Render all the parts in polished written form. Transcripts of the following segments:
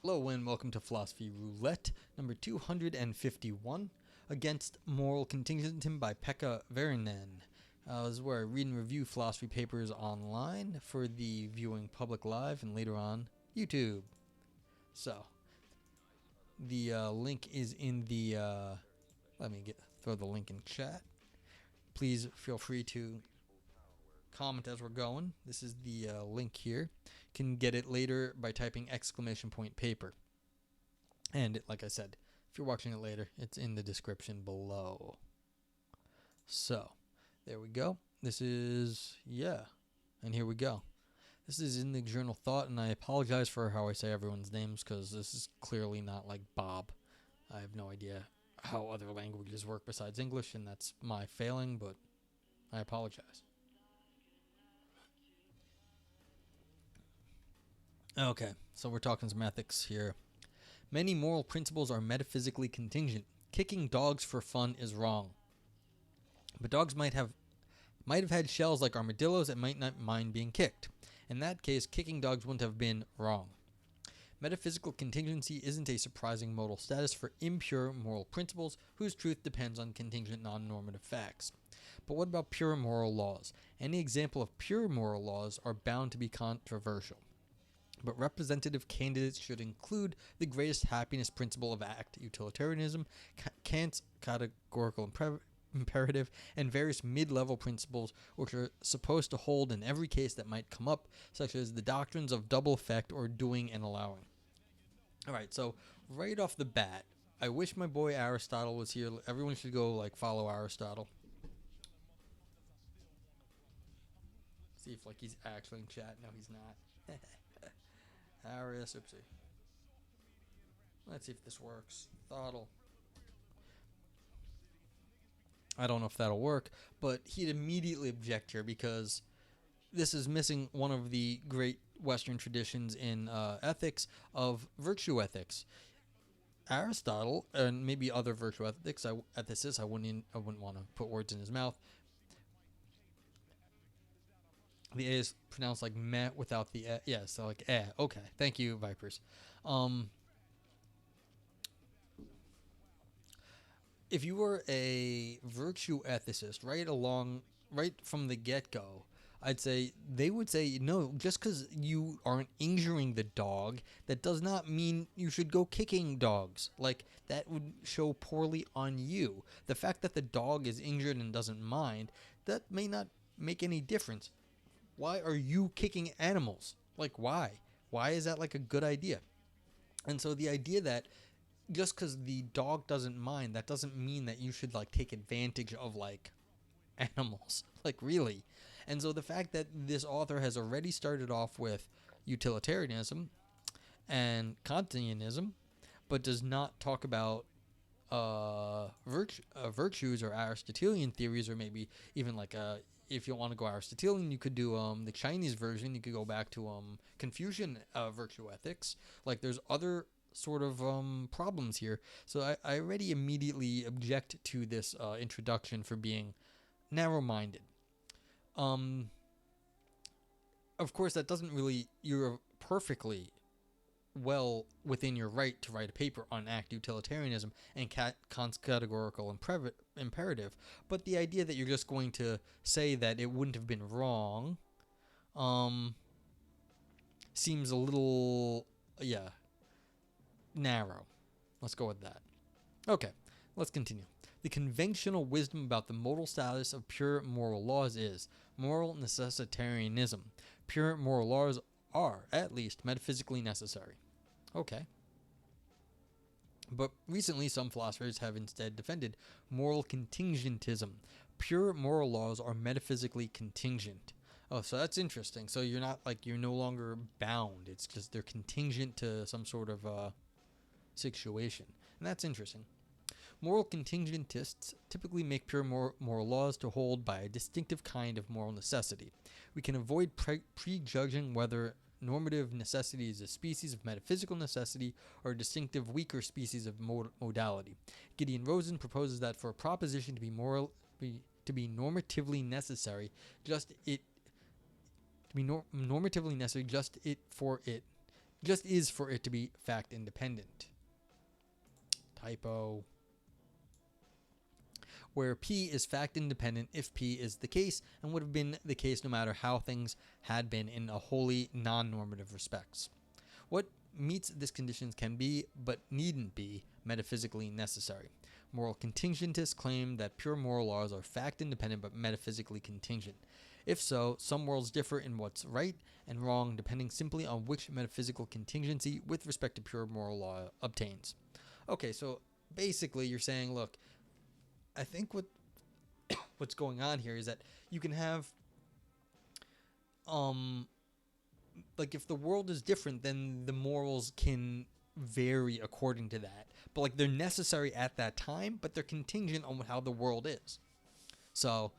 Hello and welcome to Philosophy Roulette, number 251, against Moral Contingentism by Pekka, Väyrynen. This is where I read and review philosophy papers online for the viewing public live and later on YouTube. So, the link is in the, let me throw the link in chat. Please feel free to comment as we're going. This is the link here. You can get it later by typing !paper. And like I said, if you're watching it later, it's in the description below. So, there we go. This is, and here we go. This is in the journal Thought, and I apologize for how I say everyone's names, because this is clearly not like Bob. I have no idea how other languages work besides English, and that's my failing, but I apologize. Okay, so we're talking some ethics here. Many moral principles are metaphysically contingent. Kicking dogs for fun is wrong. But dogs might have had shells like armadillos and might not mind being kicked. In that case, kicking dogs wouldn't have been wrong. Metaphysical contingency isn't a surprising modal status for impure moral principles whose truth depends on contingent non-normative facts. But what about pure moral laws? Any example of pure moral laws are bound to be controversial. But representative candidates should include the greatest happiness principle of act utilitarianism, Kant's categorical imperative, and various mid-level principles which are supposed to hold in every case that might come up, such as the doctrines of double effect or doing and allowing. Alright, so right off the bat, I wish my boy Aristotle was here. Everyone should go follow Aristotle. See if he's actually in chat. No, he's not. Aris, oopsie. Let's see if this works. Thought'll. I don't know if that'll work, but he'd immediately object here because this is missing one of the great Western traditions in ethics of virtue ethics. Aristotle and maybe other virtue ethicists, I wouldn't want to put words in his mouth. The A is pronounced like meh without the eh. Yeah, so like eh. Okay, thank you, Vipers. If you were a virtue ethicist, right from the get-go, they would say, no, just because you aren't injuring the dog, that does not mean you should go kicking dogs. That would show poorly on you. The fact that the dog is injured and doesn't mind, that may not make any difference. Why are you kicking animals? Why? Why is that a good idea? And so the idea that just because the dog doesn't mind, that doesn't mean that you should take advantage of animals. Really. And so the fact that this author has already started off with utilitarianism and Contingentism, but does not talk about virtues or Aristotelian theories, or maybe even if you want to go Aristotelian, you could do the Chinese version. You could go back to Confucian virtue ethics. There's other sort of problems here. So I already immediately object to this introduction for being narrow-minded. Of course, that doesn't really... You're perfectly well within your right to write a paper on act utilitarianism and Kant's categorical imperative, but the idea that you're just going to say that it wouldn't have been wrong seems a little narrow. Let's go with that. Okay, let's continue. The conventional wisdom about the modal status of pure moral laws is moral necessitarianism. Pure moral laws are, at least, metaphysically necessary. Okay. But recently, some philosophers have instead defended moral contingentism. Pure moral laws are metaphysically contingent. Oh, so that's interesting. So you're not you're no longer bound. It's just they're contingent to some sort of situation. And that's interesting. Moral contingentists typically make pure moral laws to hold by a distinctive kind of moral necessity. We can avoid prejudging whether normative necessity is a species of metaphysical necessity or a distinctive weaker species of modality. Gideon Rosen proposes that for a proposition to be normatively necessary, just it just is for it to be fact independent. Typo. Where P is fact independent if P is the case and would have been the case no matter how things had been in a wholly non-normative respects. What meets this condition can be, but needn't be, metaphysically necessary. Moral contingentists claim that pure moral laws are fact independent but metaphysically contingent. If so, some worlds differ in what's right and wrong depending simply on which metaphysical contingency with respect to pure moral law obtains. Okay, so basically you're saying, look, I think what's going on here is that you can have like if the world is different, then the morals can vary according to that. But like they're necessary at that time, but they're contingent on how the world is. So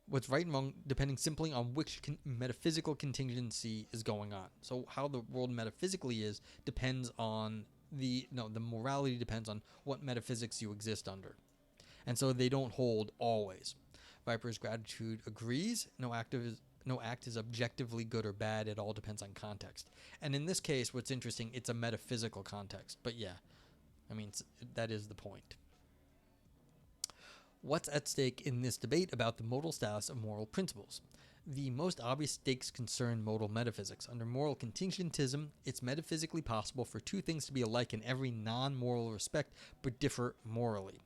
what's right and wrong depending simply on which metaphysical contingency is going on. So how the world metaphysically is depends on the morality depends on what metaphysics you exist under. And so they don't hold always. Viper's gratitude agrees. No act is objectively good or bad. It all depends on context. And in this case, what's interesting, it's a metaphysical context. But yeah, I mean, that is the point. What's at stake in this debate about the modal status of moral principles? The most obvious stakes concern modal metaphysics. Under moral contingentism, it's metaphysically possible for two things to be alike in every non-moral respect, but differ morally.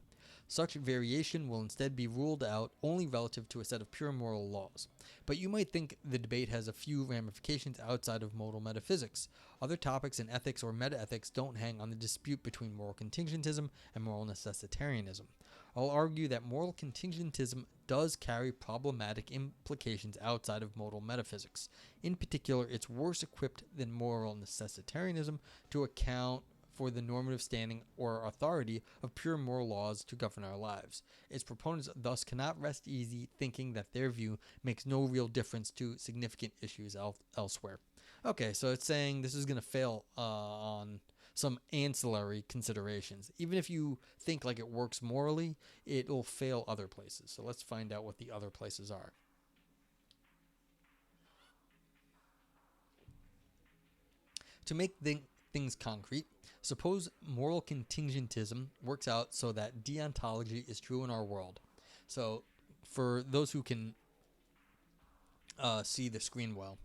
Such variation will instead be ruled out only relative to a set of pure moral laws. But you might think the debate has a few ramifications outside of modal metaphysics. Other topics in ethics or metaethics don't hang on the dispute between moral contingentism and moral necessitarianism. I'll argue that moral contingentism does carry problematic implications outside of modal metaphysics. In particular, it's worse equipped than moral necessitarianism to account for the normative standing or authority of pure moral laws to govern our lives. Its proponents thus cannot rest easy thinking that their view makes no real difference to significant issues elsewhere. Okay, so it's saying this is going to fail on some ancillary considerations. Even if you think like it works morally, it will fail other places. So let's find out what the other places are. To make things concrete, suppose moral contingentism works out so that deontology is true in our world. So for those who can see the screen well,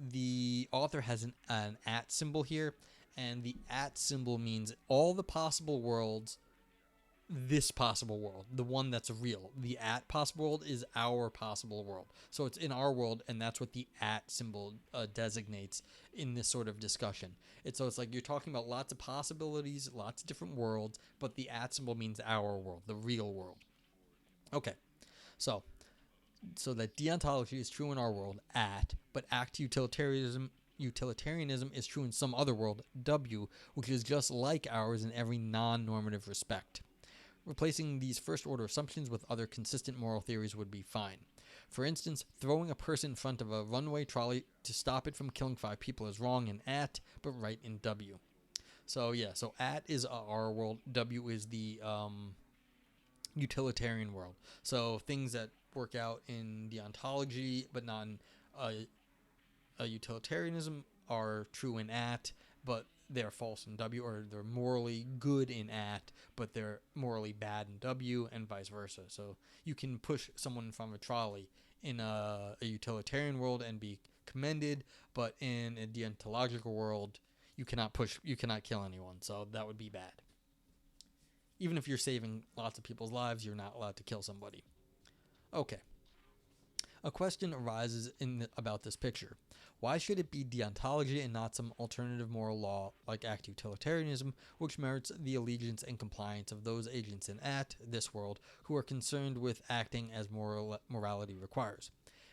the author has an at symbol here, and the at symbol means all the possible worlds, this possible world, the one that's real. The at possible world is our possible world. So it's in our world, and that's what the at symbol designates in this sort of discussion. It's like you're talking about lots of possibilities, lots of different worlds, but the at symbol means our world, the real world. Okay, so that deontology is true in our world, at, but act utilitarianism is true in some other world, W, which is just like ours in every non-normative respect. Replacing these first-order assumptions with other consistent moral theories would be fine. For instance, throwing a person in front of a runaway trolley to stop it from killing 5 people is wrong in at, but right in W. So at is our world, W is the utilitarian world. So things that work out in deontology, but not in utilitarianism, are true in at, but they're false in W, or they're morally good in at, but they're morally bad in W, and vice versa. So you can push someone from a trolley in a utilitarian world and be commended, but in a deontological world, you cannot kill anyone, so that would be bad. Even if you're saving lots of people's lives, you're not allowed to kill somebody. Okay. A question arises about this picture. Why should it be deontology and not some alternative moral law like act utilitarianism, which merits the allegiance and compliance of those agents in this world who are concerned with acting as morality requires?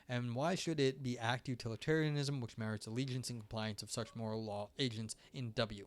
And why should it be act utilitarianism, which merits allegiance and compliance of such moral law agents in W?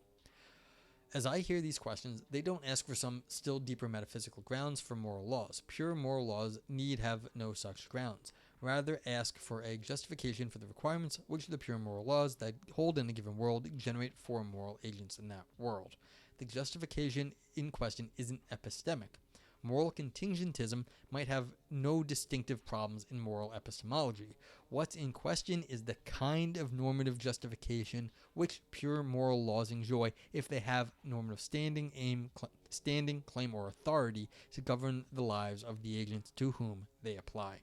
As I hear these questions, they don't ask for some still deeper metaphysical grounds for moral laws. Pure moral laws need have no such grounds. Rather, ask for a justification for the requirements which the pure moral laws that hold in a given world generate for moral agents in that world. The justification in question isn't epistemic. Moral contingentism might have no distinctive problems in moral epistemology. What's in question is the kind of normative justification which pure moral laws enjoy if they have normative standing, claim, or authority to govern the lives of the agents to whom they apply.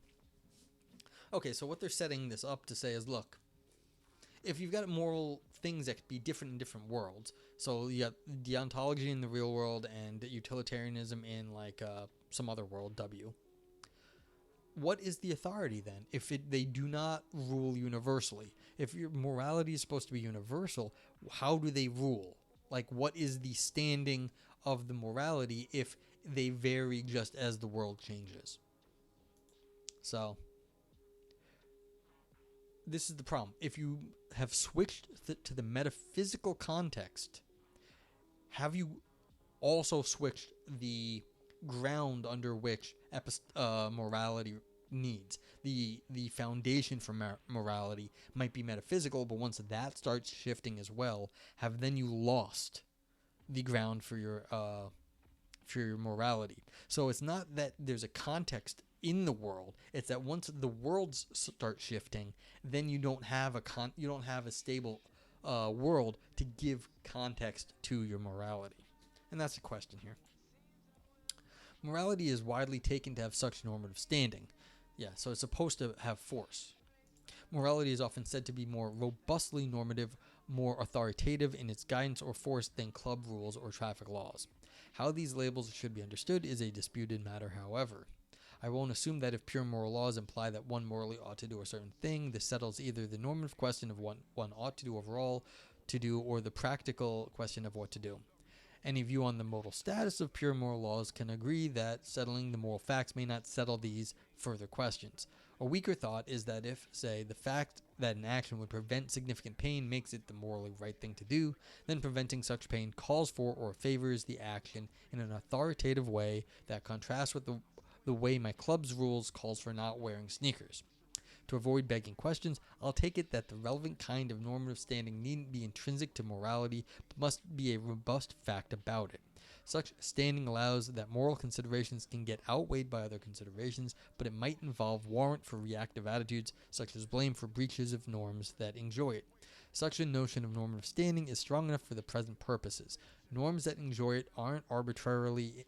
Okay, so what they're setting this up to say is, look, if you've got moral things that could be different in different worlds, so you got deontology in the real world and utilitarianism in like some other world, W. What is the authority then if they do not rule universally? If your morality is supposed to be universal, how do they rule? Like, what is the standing of the morality if they vary just as the world changes? So this is the problem. If you have switched to the metaphysical context, have you also switched the ground under which morality needs? The foundation for morality might be metaphysical, but once that starts shifting as well, have then you lost the ground for your morality. So it's not that there's a context in the world, it's that once the worlds start shifting, then you don't have a stable world to give context to your morality. And that's the question here. Morality is widely taken to have such normative standing. Yeah, so it's supposed to have force. Morality is often said to be more robustly normative, more authoritative in its guidance or force than club rules or traffic laws. How these labels should be understood is a disputed matter, however. I won't assume that if pure moral laws imply that one morally ought to do a certain thing, this settles either the normative question of what one ought to do overall to do, or the practical question of what to do. Any view on the modal status of pure moral laws can agree that settling the moral facts may not settle these further questions. A weaker thought is that if, say, the fact that an action would prevent significant pain makes it the morally right thing to do, then preventing such pain calls for or favors the action in an authoritative way that contrasts with the way my club's rules calls for not wearing sneakers. To avoid begging questions, I'll take it that the relevant kind of normative standing needn't be intrinsic to morality, but must be a robust fact about it. Such standing allows that moral considerations can get outweighed by other considerations, but it might involve warrant for reactive attitudes, such as blame for breaches of norms that enjoy it. Such a notion of normative standing is strong enough for the present purposes. Norms that enjoy it aren't arbitrary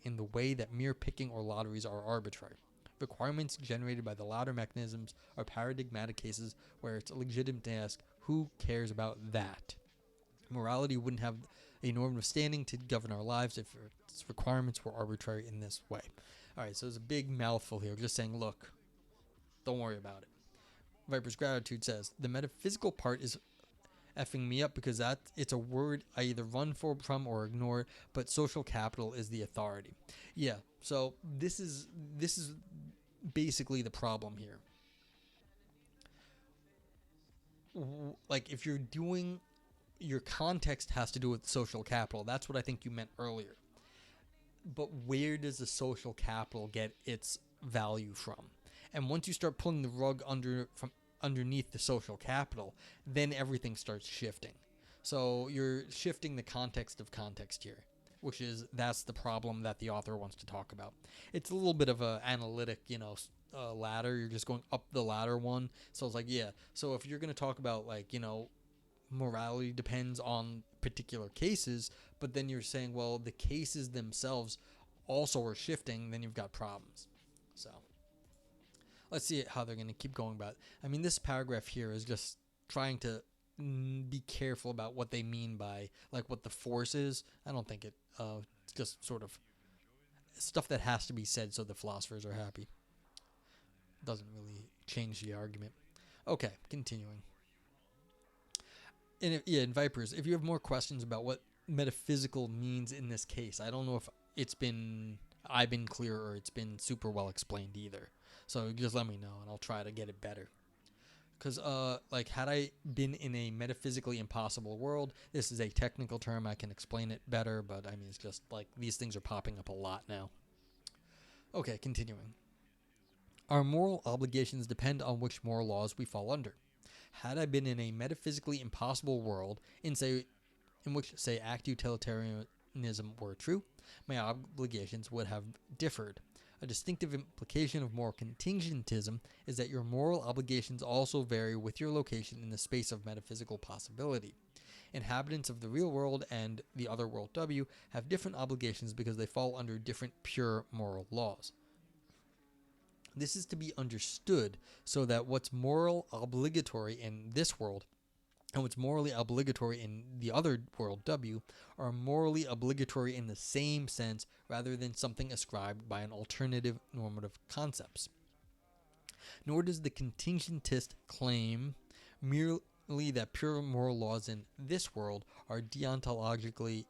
in the way that mere picking or lotteries are arbitrary. Requirements generated by the latter mechanisms are paradigmatic cases where it's legitimate to ask, who cares about that? Morality wouldn't have a normative standing to govern our lives if its requirements were arbitrary in this way. Alright, so there's a big mouthful here, just saying, look, don't worry about it. Viper's Gratitude says, the metaphysical part is effing me up because it's a word I either run from or ignore, but social capital is the authority. Yeah, so this is basically the problem here. Like, if you're doing, your context has to do with social capital. That's what I think you meant earlier. But where does the social capital get its value from? And once you start pulling the rug underneath the social capital, then everything starts shifting. So you're shifting the context of context here, that's the problem that the author wants to talk about. It's a little bit of an analytic, ladder. You're just going up the ladder one. So it's like, yeah. So if you're going to talk about, like, morality depends on particular cases, but then you're saying, well, the cases themselves also are shifting, then you've got problems. So let's see how they're going to keep going about it. I mean, this paragraph here is just trying to be careful about what they mean by, like, what the force is. I don't think it's just sort of stuff that has to be said so the philosophers are happy. Doesn't really change the argument. Okay, continuing. In Vipers, if you have more questions about what metaphysical means in this case, I don't know if I've been clear or it's been super well explained either. So just let me know and I'll try to get it better. Because, had I been in a metaphysically impossible world, this is a technical term, I can explain it better, but I mean, it's just like these things are popping up a lot now. Okay, continuing. Our moral obligations depend on which moral laws we fall under. Had I been in a metaphysically impossible world, in which, say, act utilitarianism determinism were true, my obligations would have differed. A distinctive implication of moral contingentism is that your moral obligations also vary with your location in the space of metaphysical possibility. Inhabitants of the real world and the other world W have different obligations because they fall under different pure moral laws. This is to be understood so that what's moral obligatory in this world and what's morally obligatory in the other world W are morally obligatory in the same sense rather than something ascribed by an alternative normative concepts. Nor does the contingentist claim merely that pure moral laws in this world are deontological,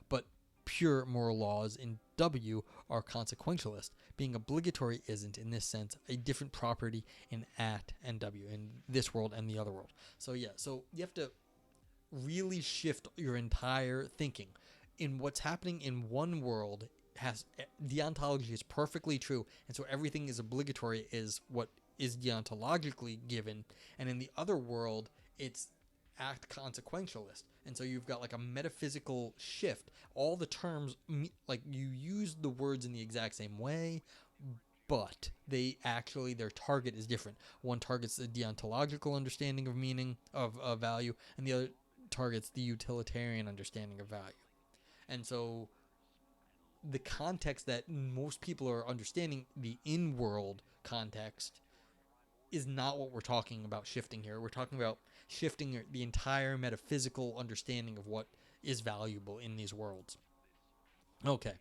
but pure moral laws in W are consequentialist. Being obligatory isn't, in this sense, a different property in at and W, in this world and the other world. So you have to really shift your entire thinking. In what's happening in one world, deontology is perfectly true, and so everything is obligatory is what is deontologically given, and in the other world it's act consequentialist, and so you've got like a metaphysical shift. All the terms, like, you use the words in the exact same way, but they actually, their target is different. One targets the deontological understanding of meaning, of value, and the other targets the utilitarian understanding of value. And so the context that most people are understanding, the in-world context, is not what we're talking about shifting here. We're talking about shifting the entire metaphysical understanding of what is valuable in these worlds. Okay,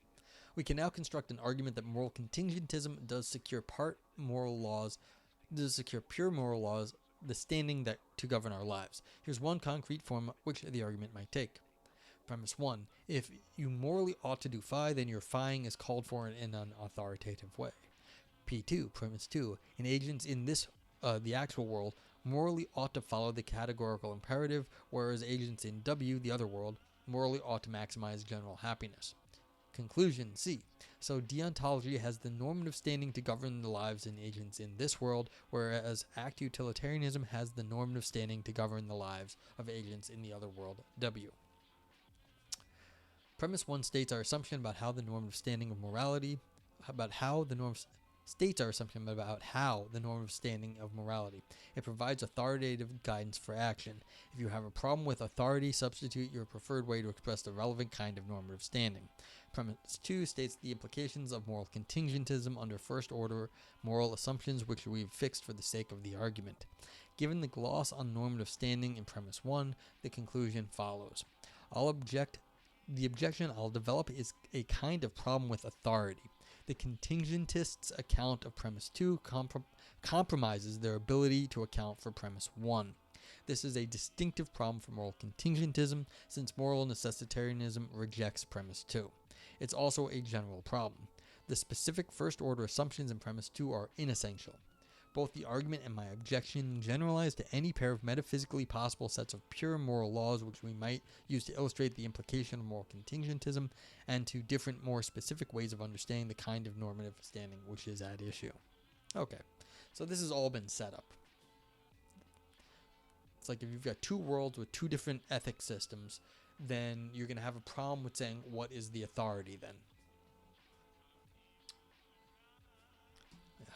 we can now construct an argument that moral contingentism does secure pure moral laws, the standing that to govern our lives. Here's one concrete form which the argument might take. Premise 1. If you morally ought to do phi, then your phi-ing is called for in an authoritative way. P2. Premise 2. In agents in this, the actual world, morally ought to follow the categorical imperative, whereas agents in W, the other world, morally ought to maximize general happiness. Conclusion C. So deontology has the normative standing to govern the lives in agents in this world, whereas act utilitarianism has the normative standing to govern the lives of agents in the other world W. Premise 1 states our assumption about how the normative standing of morality, states our assumption about how the normative standing of morality. It provides authoritative guidance for action. If you have a problem with authority, substitute your preferred way to express the relevant kind of normative standing. Premise 2 states the implications of moral contingentism under first-order moral assumptions, which we've fixed for the sake of the argument. Given the gloss on normative standing in Premise 1, the conclusion follows. The objection I'll develop is a kind of problem with authority. The contingentists' account of Premise 2 compromises their ability to account for Premise 1. This is a distinctive problem for moral contingentism, since moral necessitarianism rejects Premise 2. It's also a general problem. The specific first-order assumptions in Premise 2 are inessential. Both the argument and my objection generalize to any pair of metaphysically possible sets of pure moral laws which we might use to illustrate the implication of moral contingentism, and to different, more specific ways of understanding the kind of normative standing which is at issue. Okay, so this has all been set up. It's like if you've got two worlds with two different ethic systems, then you're going to have a problem with saying what is the authority then.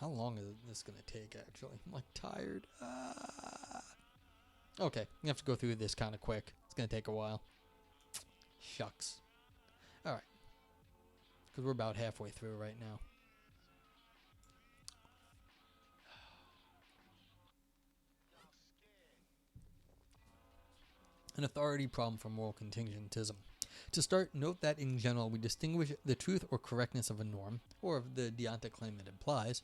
How long is this going to take, actually? I'm like tired. Okay, you have to go through this kind of quick. It's going to take a while. Shucks. Alright. Because we're about halfway through right now. An authority problem for moral contingentism. To start, note that in general we distinguish the truth or correctness of a norm, or of the deontic claim it implies,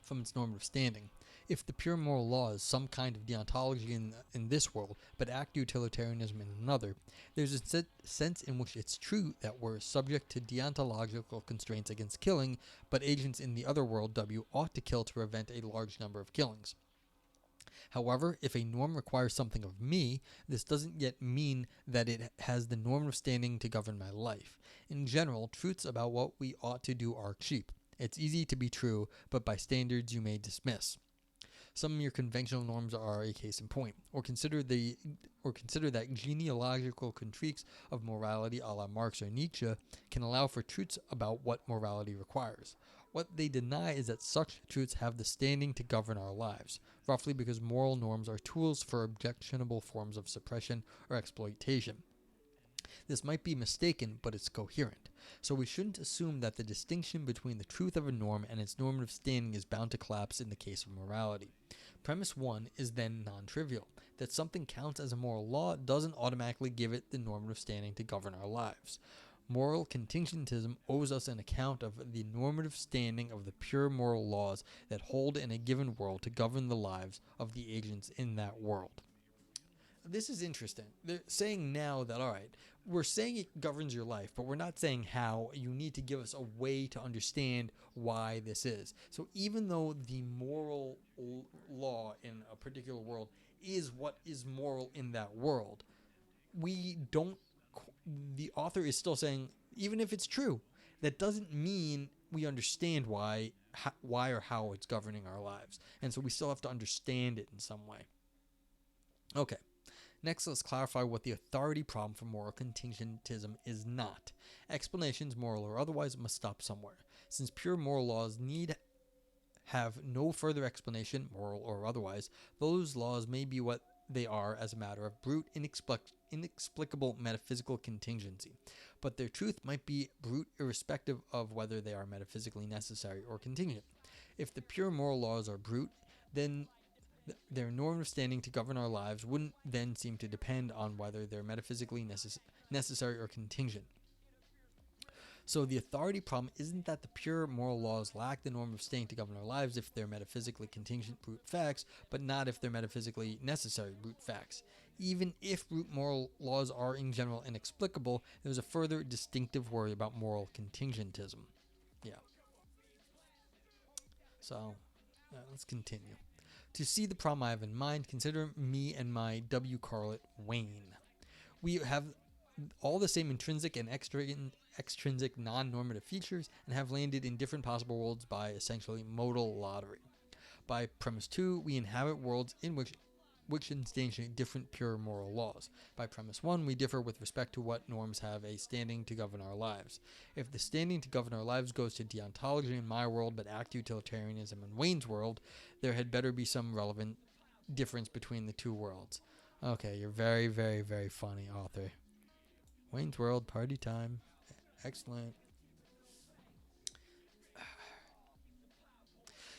from its normative standing. If the pure moral law is some kind of deontology in this world, but act utilitarianism in another, there's a sense in which it's true that we're subject to deontological constraints against killing, but agents in the other world W ought to kill to prevent a large number of killings. However, if a norm requires something of me, this doesn't yet mean that it has the normative standing to govern my life. In general, truths about what we ought to do are cheap. It's easy to be true, but by standards you may dismiss. Some mere conventional norms are a case in point. Or consider that genealogical contriques of morality a la Marx or Nietzsche can allow for truths about what morality requires. What they deny is that such truths have the standing to govern our lives, roughly because moral norms are tools for objectionable forms of suppression or exploitation. This might be mistaken, but it's coherent. So we shouldn't assume that the distinction between the truth of a norm and its normative standing is bound to collapse in the case of morality. Premise 1 is then non-trivial. That something counts as a moral law doesn't automatically give it the normative standing to govern our lives. Moral contingentism owes us an account of the normative standing of the pure moral laws that hold in a given world to govern the lives of the agents in that world. This is interesting. They're saying now that, all right, we're saying it governs your life, but we're not saying how. You need to give us a way to understand why this is. So even though the moral law in a particular world is what is moral in that world, the author is still saying, even if it's true, that doesn't mean we understand why or how it's governing our lives. And so we still have to understand it in some way. Okay. Next, let's clarify what the authority problem for moral contingentism is not. Explanations, moral or otherwise, must stop somewhere. Since pure moral laws need have no further explanation, moral or otherwise, those laws may be what they are as a matter of brute, inexplicable metaphysical contingency. But their truth might be brute irrespective of whether they are metaphysically necessary or contingent. If the pure moral laws are brute, then their normative standing to govern our lives wouldn't then seem to depend on whether they're metaphysically necessary or contingent. So the authority problem isn't that the pure moral laws lack the normative standing to govern our lives if they're metaphysically contingent brute facts, but not if they're metaphysically necessary brute facts. Even if brute moral laws are in general inexplicable, there's a further distinctive worry about moral contingentism. Yeah. So, let's continue. To see the problem I have in mind, consider me and my W correlate Wayne. We have all the same intrinsic and extrinsic non-normative features and have landed in different possible worlds by essentially modal lottery. By premise 2, we inhabit worlds in which instantiate different pure moral laws. By premise 1, we differ with respect to what norms have a standing to govern our lives. If the standing to govern our lives goes to deontology in my world but act utilitarianism in Wayne's world, there had better be some relevant difference between the two worlds. Okay, you're very, very, very funny, author. Wayne's world, party time. Excellent.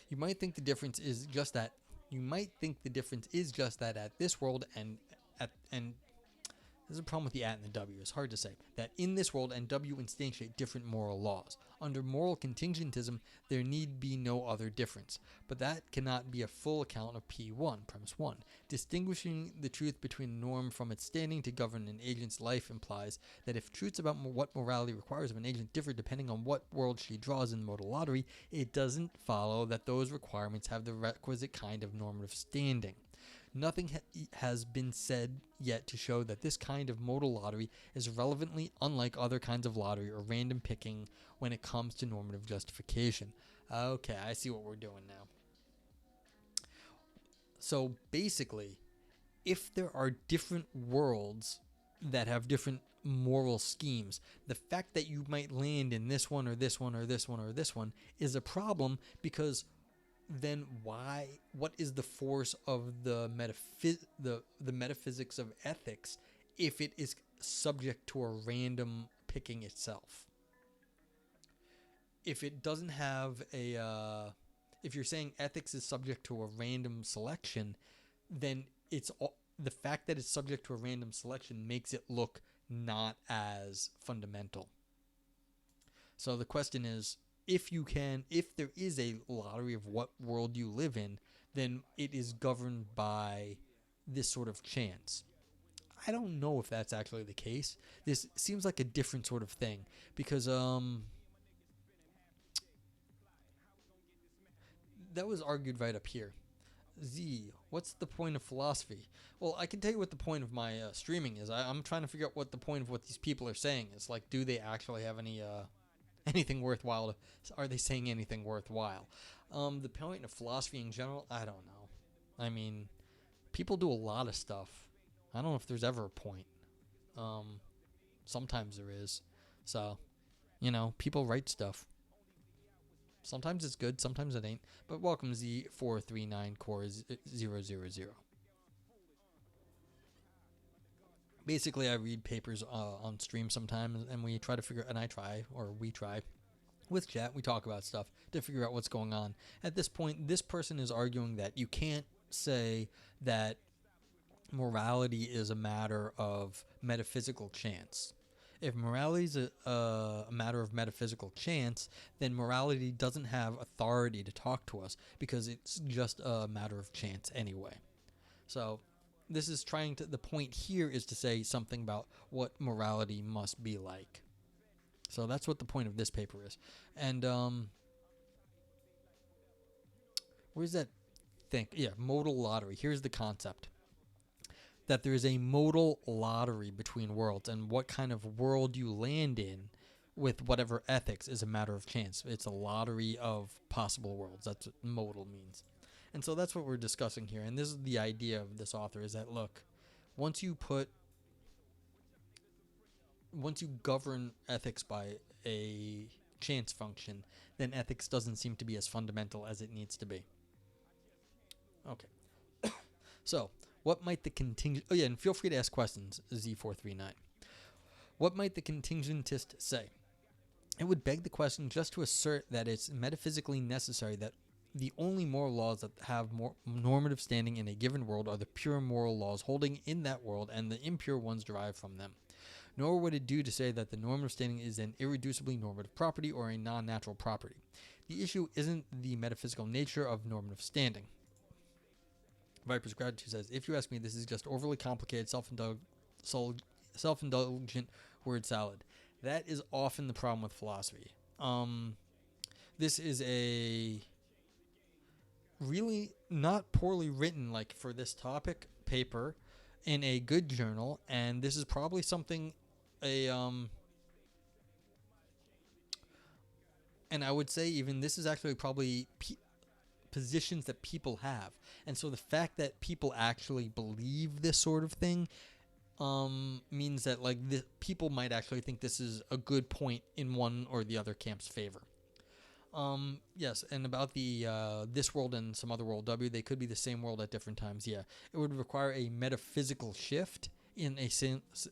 You might think the difference is just that at this world and there's a problem with the at and the W. It's hard to say. That in this world and W instantiate different moral laws. Under moral contingentism, there need be no other difference. But that cannot be a full account of P1, premise 1. Distinguishing the truth between a norm from its standing to govern an agent's life implies that if truths about what morality requires of an agent differ depending on what world she draws in the modal lottery, it doesn't follow that those requirements have the requisite kind of normative standing. Nothing has been said yet to show that this kind of modal lottery is relevantly unlike other kinds of lottery or random picking when it comes to normative justification. Okay, I see what we're doing now. So basically, if there are different worlds that have different moral schemes, the fact that you might land in this one or this one or this one or this one is a problem, because then what is the force of the metaphysics of ethics if it is subject to a random picking itself? If it doesn't have if you're saying ethics is subject to a random selection, then the fact that it's subject to a random selection makes it look not as fundamental. So the question is, if there is a lottery of what world you live in, then it is governed by this sort of chance. I don't know if that's actually the case. This seems like a different sort of thing, because that was argued right up here. Z, what's the point of philosophy? Well, I can tell you what the point of my streaming is. I'm trying to figure out what the point of what these people are saying is. Like, do they actually have anything worthwhile? Are they saying anything worthwhile? The point of philosophy in general, I don't know. I mean, people do a lot of stuff. I don't know if there's ever a point. Sometimes there is. So, people write stuff. Sometimes it's good, sometimes it ain't. But welcome Z439 Core 000. Basically, I read papers on stream sometimes, and we try, with chat, we talk about stuff to figure out what's going on. At this point, this person is arguing that you can't say that morality is a matter of metaphysical chance. If morality is a matter of metaphysical chance, then morality doesn't have authority to talk to us because it's just a matter of chance anyway. So this is the point here is to say something about what morality must be like. So that's what the point of this paper is. And where's that thing? Yeah, modal lottery. Here's the concept. That there is a modal lottery between worlds, and what kind of world you land in with whatever ethics is a matter of chance. It's a lottery of possible worlds. That's what modal means. And so that's what we're discussing here. And this is the idea of this author, is that, look, once you govern ethics by a chance function, then ethics doesn't seem to be as fundamental as it needs to be. Okay. So, what might the contingent... Oh, yeah, and feel free to ask questions, Z439. What might the contingentist say? It would beg the question just to assert that it's metaphysically necessary that the only moral laws that have more normative standing in a given world are the pure moral laws holding in that world and the impure ones derived from them. Nor would it do to say that the normative standing is an irreducibly normative property or a non-natural property. The issue isn't the metaphysical nature of normative standing. Viper's Gratitude says, if you ask me, this is just overly complicated, self-indulgent word salad. That is often the problem with philosophy. This is a really not poorly written, like for this topic, paper in a good journal, and this is probably something and I would say even this is actually probably positions that people have. And so the fact that people actually believe this sort of thing means that people might actually think this is a good point in one or the other camp's favor. Yes, and about the this world and some other world W, they could be the same world at different times. Yeah, it would require a metaphysical shift in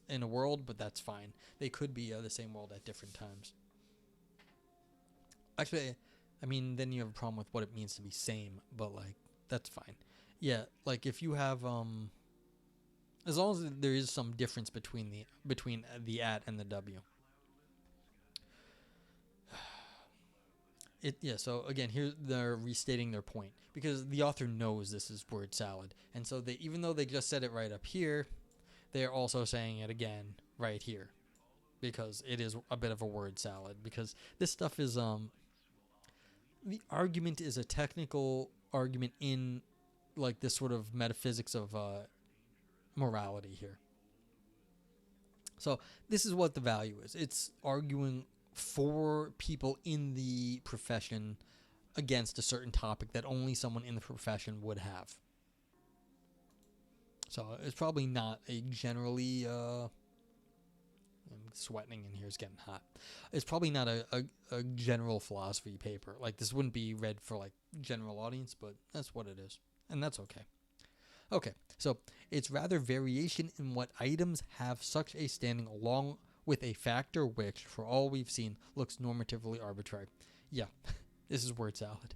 a world, but that's fine. They could be the same world at different times. Actually, I mean, then you have a problem with what it means to be same, but that's fine. Yeah, if you have as long as there is some difference between the at and the W. So again, here they're restating their point because the author knows this is word salad, and so even though they just said it right up here, they're also saying it again right here because it is a bit of a word salad, because this stuff is the argument is a technical argument in this sort of metaphysics of morality here. So this is what the value is. It's arguing for people in the profession against a certain topic that only someone in the profession would have. So it's probably not a generally I'm sweating in here, it's getting hot. It's probably not a general philosophy paper. This wouldn't be read for general audience, but that's what it is. And that's okay. Okay, so it's rather variation in what items have such a standing along with a factor which, for all we've seen, looks normatively arbitrary. Yeah, this is word salad.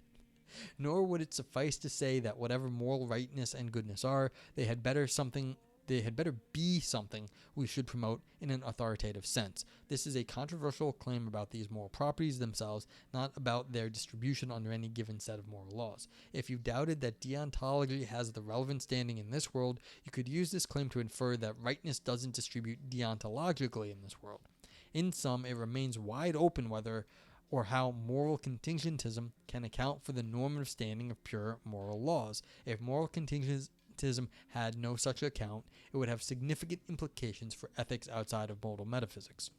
Nor would it suffice to say that whatever moral rightness and goodness are, they had better be something we should promote in an authoritative sense. This is a controversial claim about these moral properties themselves, not about their distribution under any given set of moral laws. If you doubted that deontology has the relevant standing in this world, you could use this claim to infer that rightness doesn't distribute deontologically in this world. In sum, it remains wide open whether or how moral contingentism can account for the normative standing of pure moral laws. If moral contingentism had no such account, it would have significant implications for ethics outside of modal metaphysics.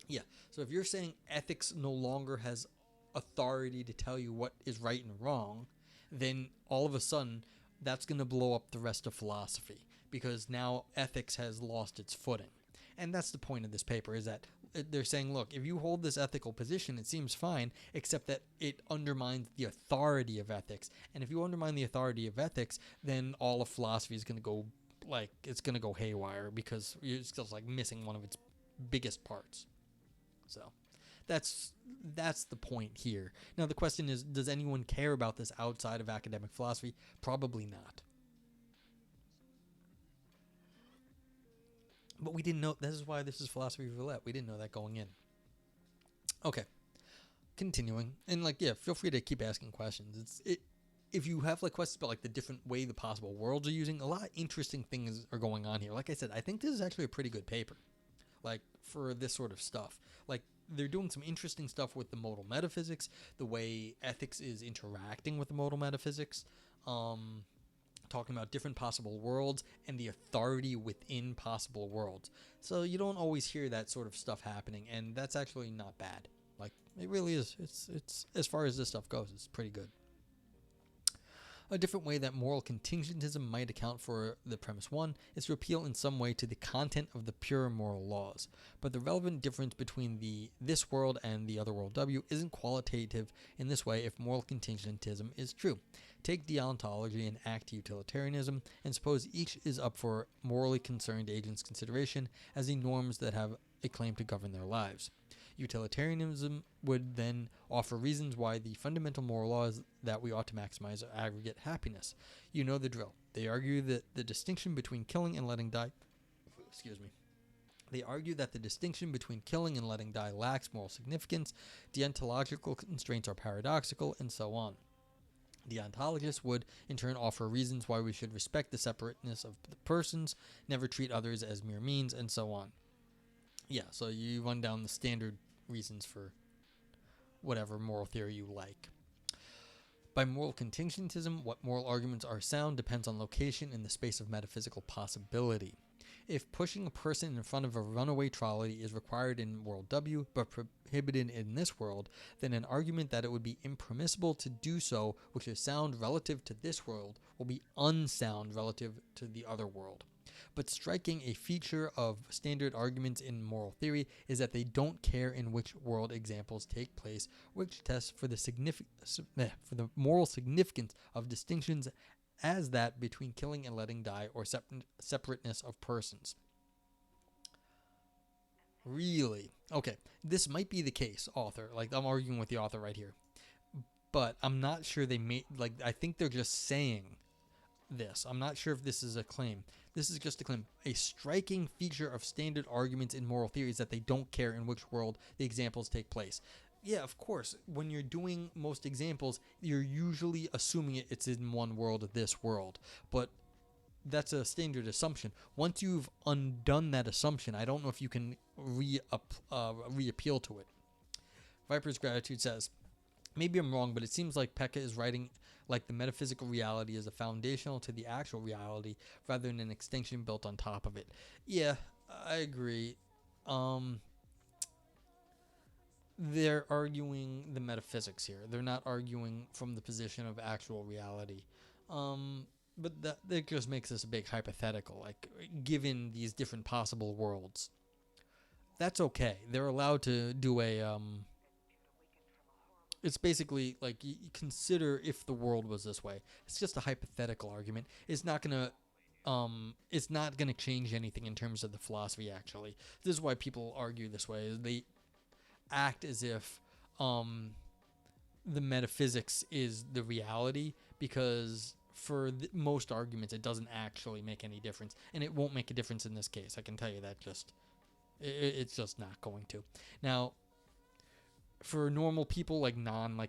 Yeah, so if you're saying ethics no longer has authority to tell you what is right and wrong, then all of a sudden that's going to blow up the rest of philosophy, because now ethics has lost its footing. And that's the point of this paper, is that they're saying, look, if you hold this ethical position, it seems fine, except that it undermines the authority of ethics. And if you undermine the authority of ethics, then all of philosophy is going to go, like, it's going to go haywire, because it's just like missing one of its biggest parts. So that's the point here. Now the question is, does anyone care about this outside of academic philosophy? Probably not. But we didn't know. This is why this is philosophy roulette. We didn't know that going in. Okay, continuing, and like, yeah, feel free to keep asking questions. If you have like questions about like the different way the possible worlds are using, a lot of interesting things are going on here. Like I said, I think this is actually a pretty good paper, like for this sort of stuff. Like they're doing some interesting stuff with the modal metaphysics, the way ethics is interacting with the modal metaphysics. Talking about different possible worlds and the authority within possible worlds. So you don't always hear that sort of stuff happening, and that's actually not bad. Like, it really is. It's as far as this stuff goes, it's pretty good. A different way that moral contingentism might account for the premise 1 is to appeal in some way to the content of the pure moral laws. But the relevant difference between this world and the other world W isn't qualitative in this way if moral contingentism is true. Take deontology and act utilitarianism, and suppose each is up for morally concerned agents' consideration as the norms that have a claim to govern their lives. Utilitarianism would then offer reasons why the fundamental moral laws that we ought to maximize are aggregate happiness. You know the drill. They argue that the distinction between killing and letting die... They argue that the distinction between killing and letting die lacks moral significance, deontological constraints are paradoxical, and so on. Deontologists would, in turn, offer reasons why we should respect the separateness of the persons, never treat others as mere means, and so on. Yeah, so you run down the standard reasons for whatever moral theory you like. By moral contingentism, what moral arguments are sound depends on location in the space of metaphysical possibility. If pushing a person in front of a runaway trolley is required in world W but prohibited in this world, then an argument that it would be impermissible to do so, which is sound relative to this world, will be unsound relative to the other world. But striking a feature of standard arguments in moral theory is that they don't care in which world examples take place, which tests for the moral significance of distinctions as that between killing and letting die, or separateness of persons. Really? Okay, this might be the case, author. Like, I'm arguing with the author right here. But I'm not sure they made... Like, I think they're just saying this. I'm not sure if this is a claim. This is just a claim. A striking feature of standard arguments in moral theory is that they don't care in which world the examples take place. Yeah, of course. When you're doing most examples, you're usually assuming it's in one world or this world. But that's a standard assumption. Once you've undone that assumption, I don't know if you can re-appeal to it. Viper's Gratitude says, maybe I'm wrong, but it seems like Pekka is writing like the metaphysical reality is a foundational to the actual reality rather than an extension built on top of it. Yeah, I agree. They're arguing the metaphysics here. They're not arguing from the position of actual reality. But that just makes this a big hypothetical, like, given these different possible worlds. That's okay. They're allowed to do a, it's basically, like, you consider if the world was this way. It's just a hypothetical argument. It's not gonna change anything in terms of the philosophy, actually. This is why people argue this way. They act as if the metaphysics is the reality, because for most arguments it doesn't actually make any difference, and it won't make a difference in this case. I can tell you that. It's just not going to. Now, for normal people, like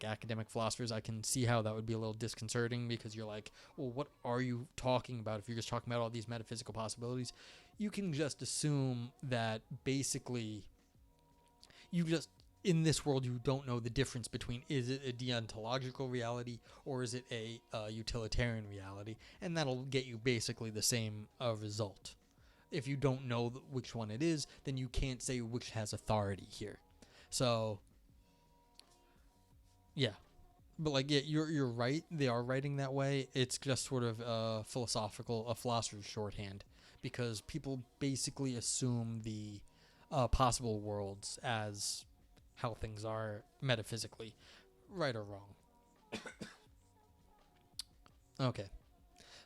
academic philosophers, I can see how that would be a little disconcerting, because you're like, well, what are you talking about if you're just talking about all these metaphysical possibilities? You can just assume that basically in this world, you don't know the difference between, is it a deontological reality or is it a utilitarian reality, and that'll get you basically the same result. If you don't know which one it is, then you can't say which has authority here. So, yeah. but like, yeah, you're right. They are writing that way. It's just sort of a philosopher's shorthand, because people basically assume the possible worlds as how things are metaphysically, right or wrong. Okay.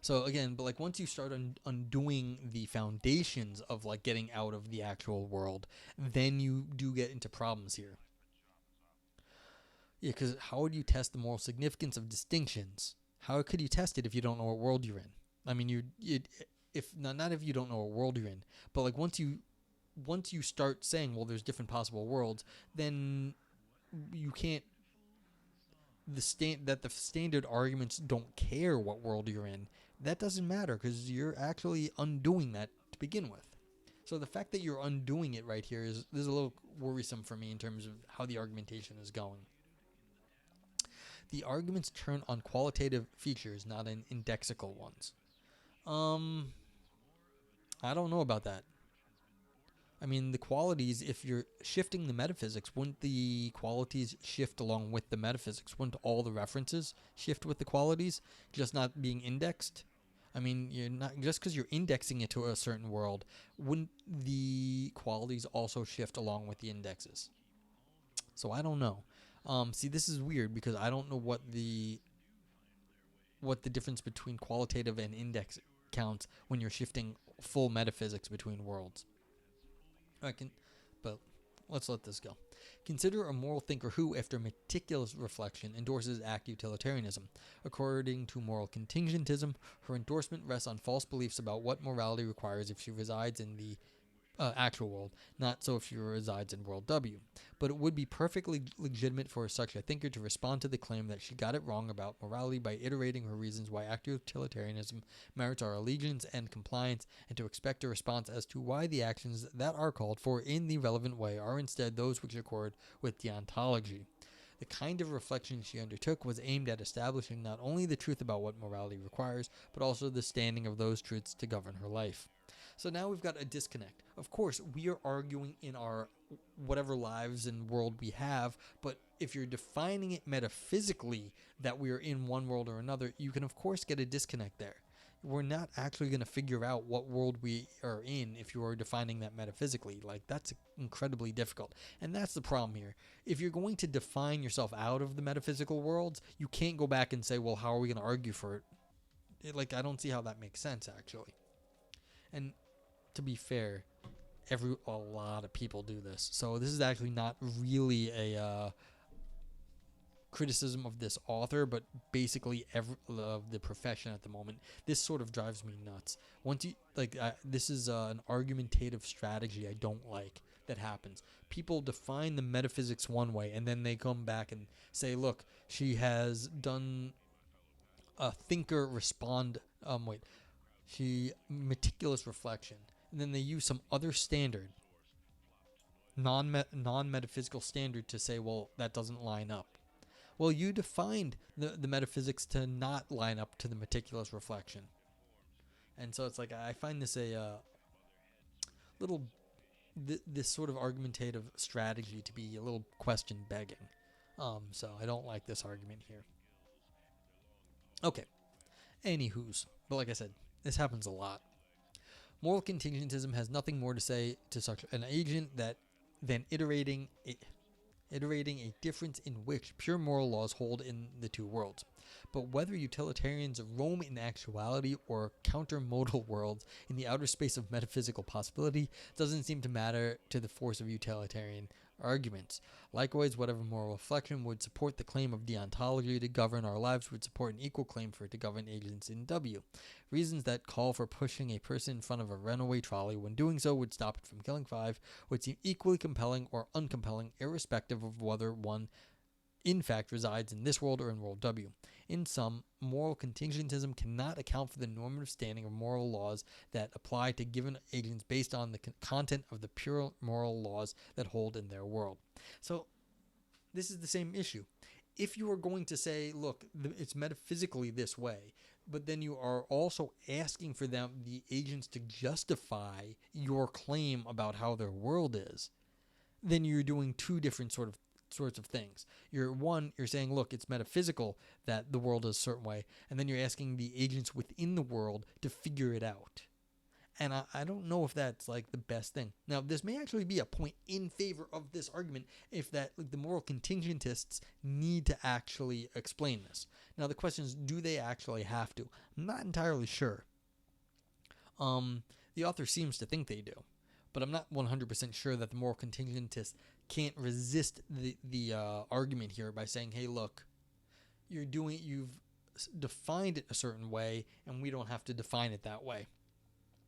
So again, but like once you start undoing the foundations of like getting out of the actual world, then you do get into problems here. Yeah, because how would you test the moral significance of distinctions? How could you test it if you don't know what world you're in? I mean, if not if you don't know what world you're in, but like once you start saying, well, there's different possible worlds, then you can't the standard arguments don't care what world you're in. That doesn't matter because you're actually undoing that to begin with. So the fact that you're undoing it right here is a little worrisome for me in terms of how the argumentation is going. The arguments turn on qualitative features, not on indexical ones. Um, I don't know about that. I mean, the qualities, if you're shifting the metaphysics, wouldn't the qualities shift along with the metaphysics? Wouldn't all the references shift with the qualities, just not being indexed? I mean, you're not just because you're indexing it to a certain world, wouldn't the qualities also shift along with the indexes? So I don't know. See, this is weird because I don't know what the difference between qualitative and index counts when you're shifting full metaphysics between worlds. I can, but let's let this go. Consider a moral thinker who, after meticulous reflection, endorses act utilitarianism. According to moral contingentism, her endorsement rests on false beliefs about what morality requires if she resides in the actual world, not so if she resides in world W. But it would be perfectly legitimate for such a thinker to respond to the claim that she got it wrong about morality by iterating her reasons why active utilitarianism merits our allegiance and compliance, and to expect a response as to why the actions that are called for in the relevant way are instead those which accord with deontology. The kind of reflection she undertook was aimed at establishing not only the truth about what morality requires, but also the standing of those truths to govern her life. So now we've got a disconnect. Of course, we are arguing in our whatever lives and world we have, but if you're defining it metaphysically that we are in one world or another, you can of course get a disconnect there. We're not actually going to figure out what world we are in if you are defining that metaphysically. Like, that's incredibly difficult. And that's the problem here. If you're going to define yourself out of the metaphysical worlds, you can't go back and say, well, how are we going to argue for it? Like, I don't see how that makes sense, actually. And to be fair, a lot of people do this. So this is actually not really a criticism of this author, but basically of the profession at the moment. This sort of drives me nuts. Once you this is an argumentative strategy I don't like that happens. People define the metaphysics one way, and then they come back and say, "Look, she has done a thinker respond." She meticulous reflection, and then they use some other standard, non-metaphysical standard to say, well, that doesn't line up. Well, you defined the metaphysics to not line up to the meticulous reflection. And so it's like, I find this a this sort of argumentative strategy to be a little question begging. So I don't like this argument here. Okay. Anywho's, but like I said, this happens a lot. Moral contingentism has nothing more to say to such an agent than iterating a difference in which pure moral laws hold in the two worlds. But whether utilitarians roam in actuality or counter-modal worlds in the outer space of metaphysical possibility doesn't seem to matter to the force of utilitarian arguments. Likewise, whatever moral reflection would support the claim of deontology to govern our lives would support an equal claim for it to govern agents in W. Reasons that call for pushing a person in front of a runaway trolley when doing so would stop it from killing 5 would seem equally compelling or uncompelling, irrespective of whether one in fact resides in this world or in world W. In sum, moral contingentism cannot account for the normative standing of moral laws that apply to given agents based on the content of the pure moral laws that hold in their world. So this is the same issue. If you are going to say, look, it's metaphysically this way, but then you are also asking for the agents to justify your claim about how their world is, then you're doing two different sort of sorts of things. You're saying, look, it's metaphysical that the world is a certain way, and then you're asking the agents within the world to figure it out. And I don't know if that's like the best thing. Now, this may actually be a point in favor of this argument if that like the moral contingentists need to actually explain this. Now, the question is, do they actually have to? I'm not entirely sure. The author seems to think they do, but I'm not 100% sure that the moral contingentists can't resist the argument here by saying, hey, look, you've defined it a certain way, and we don't have to define it that way.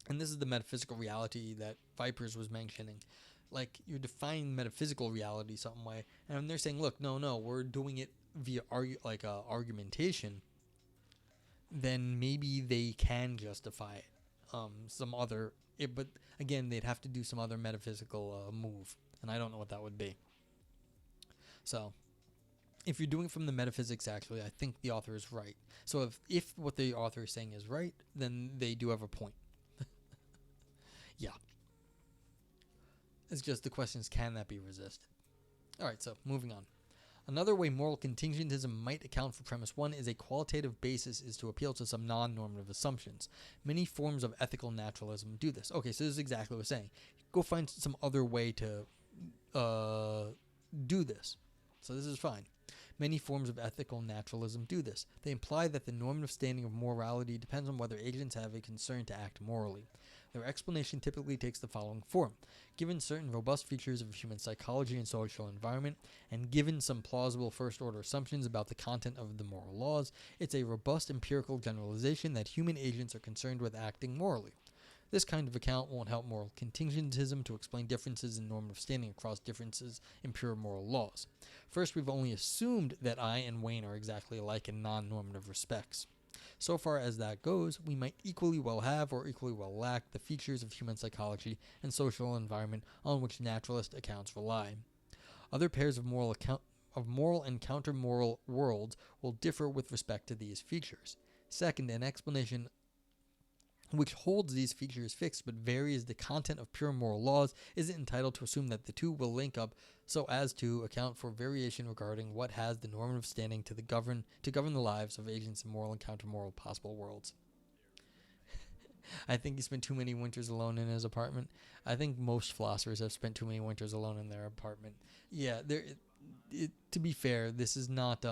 And this is the metaphysical reality that Vipers was mentioning. Like, you're defining metaphysical reality some way, and they're saying, look, no, we're doing it via argumentation. Then maybe they can justify it. But again, they'd have to do some other metaphysical move, and I don't know what that would be. So, if you're doing it from the metaphysics, actually, I think the author is right. So if what the author is saying is right, then they do have a point. Yeah. It's just the question is, can that be resisted? All right, so moving on. Another way moral contingentism might account for premise 1 is a qualitative basis is to appeal to some non-normative assumptions. Many forms of ethical naturalism do this. Okay, so this is exactly what I was saying. Go find some other way to do this. So this is fine. Many forms of ethical naturalism do this. They imply that the normative standing of morality depends on whether agents have a concern to act morally. Their explanation typically takes the following form. Given certain robust features of human psychology and social environment, and given some plausible first-order assumptions about the content of the moral laws, it's a robust empirical generalization that human agents are concerned with acting morally. This kind of account won't help moral contingentism to explain differences in normative standing across differences in pure moral laws. First, we've only assumed that I and Wayne are exactly alike in non-normative respects. So far as that goes, we might equally well have or equally well lack the features of human psychology and social environment on which naturalist accounts rely. Other pairs of moral and counter-moral worlds will differ with respect to these features. Second, an explanation which holds these features fixed but varies the content of pure moral laws isn't entitled to assume that the two will link up so as to account for variation regarding what has the normative standing to govern the lives of agents in moral and counter-moral possible worlds. I think he spent too many winters alone in his apartment. I think most philosophers have spent too many winters alone in their apartment. Yeah, to be fair, this is not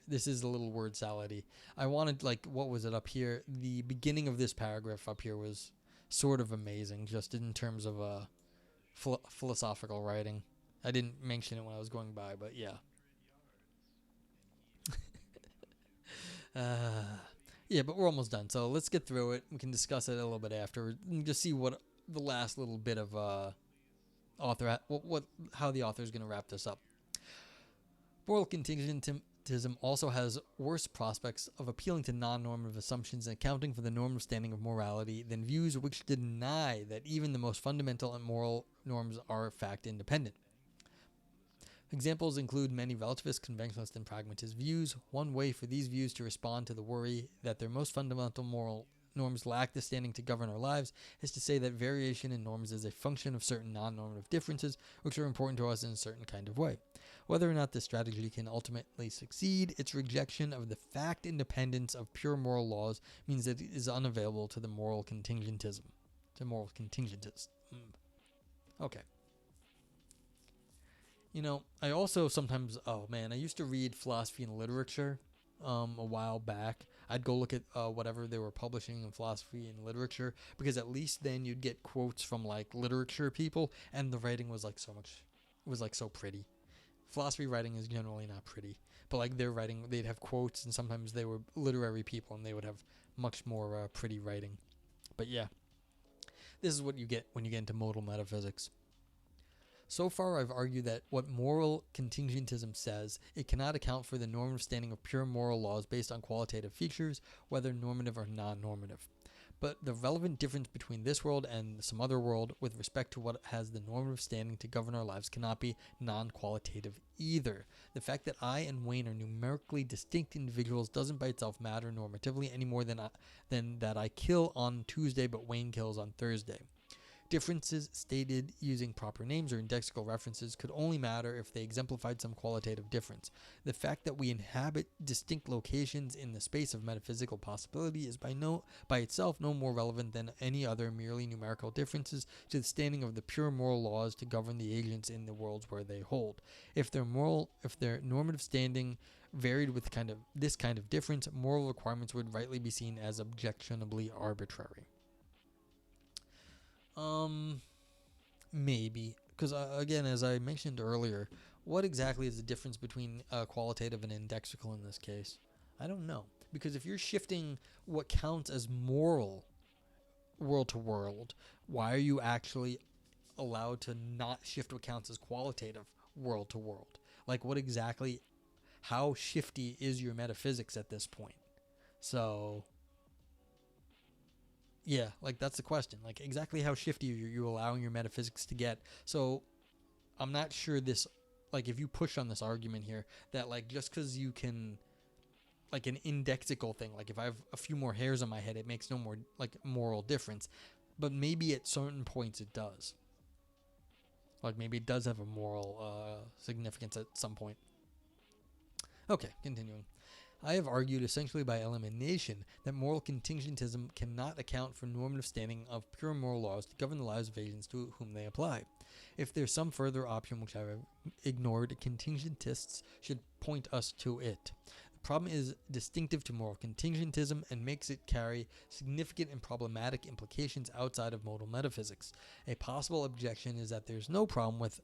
this is a little word salady. I wanted, like, what was it up here? The beginning of this paragraph up here was sort of amazing, just in terms of philosophical writing. I didn't mention it when I was going by, but yeah. Yeah, but we're almost done, so let's get through it. We can discuss it a little bit after, and just see what the last little bit of how the author is going to wrap this up. Moral contingentism also has worse prospects of appealing to non-normative assumptions and accounting for the normative standing of morality than views which deny that even the most fundamental and moral norms are fact-independent. Examples include many relativist, conventionalist, and pragmatist views. One way for these views to respond to the worry that their most fundamental moral norms lack the standing to govern our lives is to say that variation in norms is a function of certain non-normative differences which are important to us in a certain kind of way. Whether or not this strategy can ultimately succeed, its rejection of the fact independence of pure moral laws means that it is unavailable to the moral contingentism. Okay. You know, I also sometimes, I used to read philosophy and literature a while back. I'd go look at whatever they were publishing in philosophy and literature, because at least then you'd get quotes from like literature people, and the writing was like so pretty. Philosophy writing is generally not pretty, but like their writing, they'd have quotes, and sometimes they were literary people and they would have much more pretty writing. But yeah, this is what you get when you get into modal metaphysics. So far, I've argued that what moral contingentism says, it cannot account for the normative standing of pure moral laws based on qualitative features, whether normative or non-normative. But the relevant difference between this world and some other world with respect to what has the normative standing to govern our lives cannot be non-qualitative either. The fact that I and Wayne are numerically distinct individuals doesn't by itself matter normatively any more than that I kill on Tuesday but Wayne kills on Thursday. Differences stated using proper names or indexical references could only matter if they exemplified some qualitative difference. The fact that we inhabit distinct locations in the space of metaphysical possibility is by itself no more relevant than any other merely numerical differences to the standing of the pure moral laws to govern the agents in the worlds where they hold. If their normative standing varied with this kind of difference, moral requirements would rightly be seen as objectionably arbitrary. Maybe. Because, again, as I mentioned earlier, what exactly is the difference between qualitative and indexical in this case? I don't know. Because if you're shifting what counts as moral world to world, why are you actually allowed to not shift what counts as qualitative world to world? Like, what exactly, how shifty is your metaphysics at this point? So, yeah, like, that's the question. Like, exactly how shifty are you allowing your metaphysics to get? So, I'm not sure this, like, if you push on this argument here, that, like, just because you can, like, an indexical thing, like, if I have a few more hairs on my head, it makes no more, like, moral difference. But maybe at certain points it does. Like, maybe it does have a moral significance at some point. Okay, continuing. I have argued essentially by elimination that moral contingentism cannot account for normative standing of pure moral laws to govern the lives of agents to whom they apply. If there's some further option which I have ignored, contingentists should point us to it. The problem is distinctive to moral contingentism and makes it carry significant and problematic implications outside of modal metaphysics. A possible objection is that there's no problem with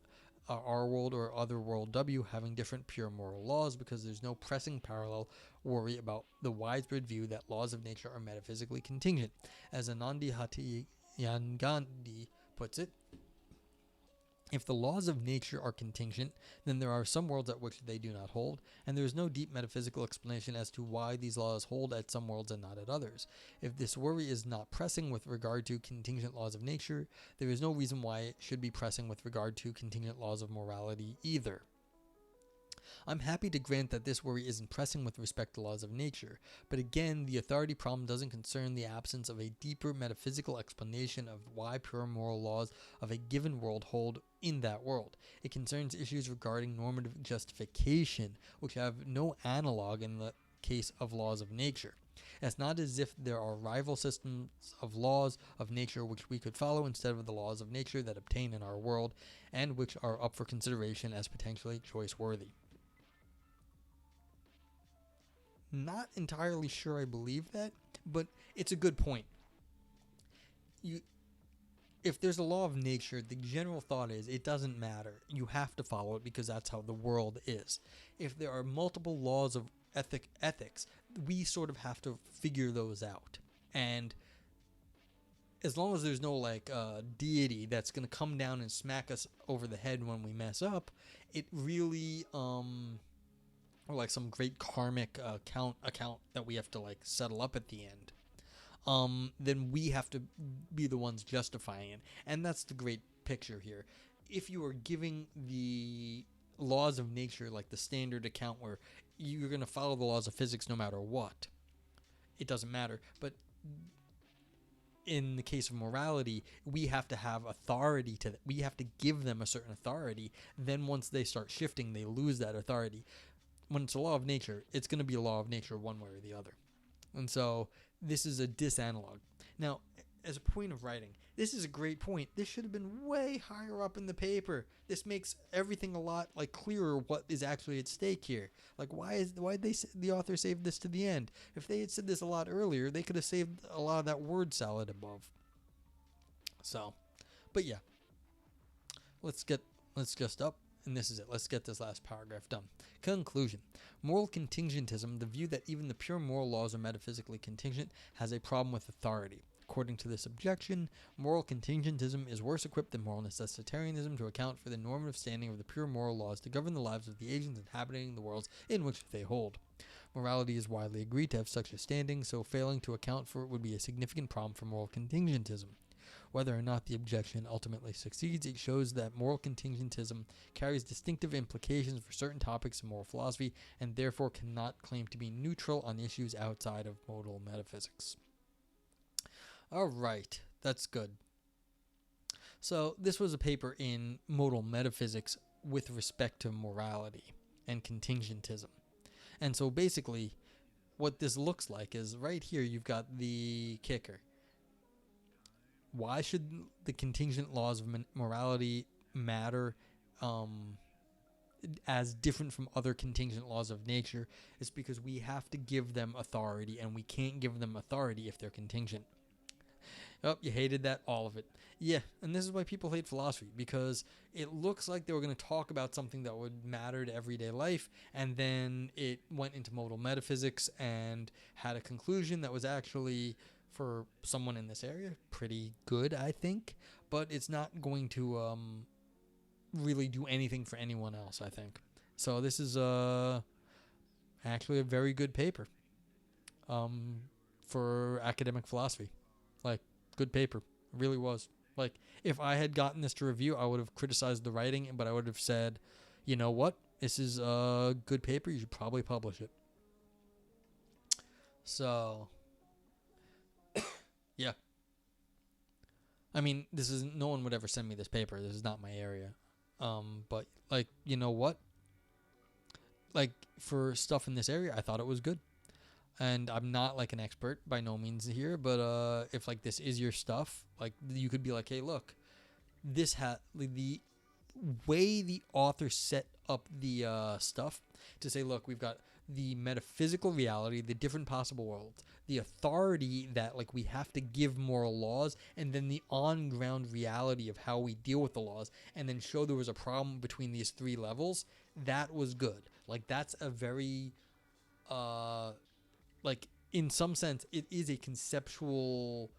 our world or other world W having different pure moral laws because there's no pressing parallel worry about the widespread view that laws of nature are metaphysically contingent. As Anandi Hatiyangandhi puts it, if the laws of nature are contingent, then there are some worlds at which they do not hold, and there is no deep metaphysical explanation as to why these laws hold at some worlds and not at others. If this worry is not pressing with regard to contingent laws of nature, there is no reason why it should be pressing with regard to contingent laws of morality either. I'm happy to grant that this worry isn't pressing with respect to laws of nature, but again, the authority problem doesn't concern the absence of a deeper metaphysical explanation of why pure moral laws of a given world hold in that world. It concerns issues regarding normative justification, which have no analog in the case of laws of nature. It's not as if there are rival systems of laws of nature which we could follow instead of the laws of nature that obtain in our world, and which are up for consideration as potentially choice-worthy. Not entirely sure I believe that, but it's a good point. If there's a law of nature, the general thought is it doesn't matter. You have to follow it because that's how the world is. If there are multiple laws of ethics, we sort of have to figure those out. And as long as there's no deity that's going to come down and smack us over the head when we mess up, it really or like some great karmic account that we have to settle up at the end, then we have to be the ones justifying it. And that's the great picture here. If you are giving the laws of nature like the standard account where you're going to follow the laws of physics no matter what, it doesn't matter. But in the case of morality, we have to have authority to that. We have to give them a certain authority. Then once they start shifting, they lose that authority. When it's a law of nature, it's going to be a law of nature one way or the other. And so this is a disanalog. Now, as a point of writing, this is a great point. This should have been way higher up in the paper. This makes everything a lot clearer what is actually at stake here. Why did the author save this to the end? If they had said this a lot earlier, they could have saved a lot of that word salad above. So, but yeah. Let's just up. And this is it. Let's get this last paragraph done. Conclusion. Moral contingentism, the view that even the pure moral laws are metaphysically contingent, has a problem with authority. According to this objection, moral contingentism is worse equipped than moral necessitarianism to account for the normative standing of the pure moral laws to govern the lives of the agents inhabiting the worlds in which they hold. Morality is widely agreed to have such a standing, so failing to account for it would be a significant problem for moral contingentism. Whether or not the objection ultimately succeeds, it shows that moral contingentism carries distinctive implications for certain topics in moral philosophy and therefore cannot claim to be neutral on issues outside of modal metaphysics. All right, that's good. So this was a paper in modal metaphysics with respect to morality and contingentism. And so basically what this looks like is right here you've got the kicker. Why should the contingent laws of morality matter as different from other contingent laws of nature? It's because we have to give them authority, and we can't give them authority if they're contingent. Oh, you hated that? All of it. Yeah, and this is why people hate philosophy, because it looks like they were going to talk about something that would matter to everyday life, and then it went into modal metaphysics and had a conclusion that was actually, for someone in this area, pretty good, I think, but it's not going to really do anything for anyone else, I think. So this is actually a very good paper for academic philosophy. Like, good paper. It really was. Like, if I had gotten this to review, I would have criticized the writing, but I would have said, you know what? This is a good paper. You should probably publish it. So, yeah. I mean, no one would ever send me this paper. This is not my area. But, like, you know what? Like, for stuff in this area, I thought it was good. And I'm not like an expert by no means here, but if like this is your stuff, like you could be like, hey, look, this the way the author set up the stuff to say, look, we've got the metaphysical reality, the different possible worlds, the authority that like we have to give moral laws, and then the on-ground reality of how we deal with the laws, and then show there was a problem between these three levels. That was good. Like, that's a very like, in some sense, it is a conceptual,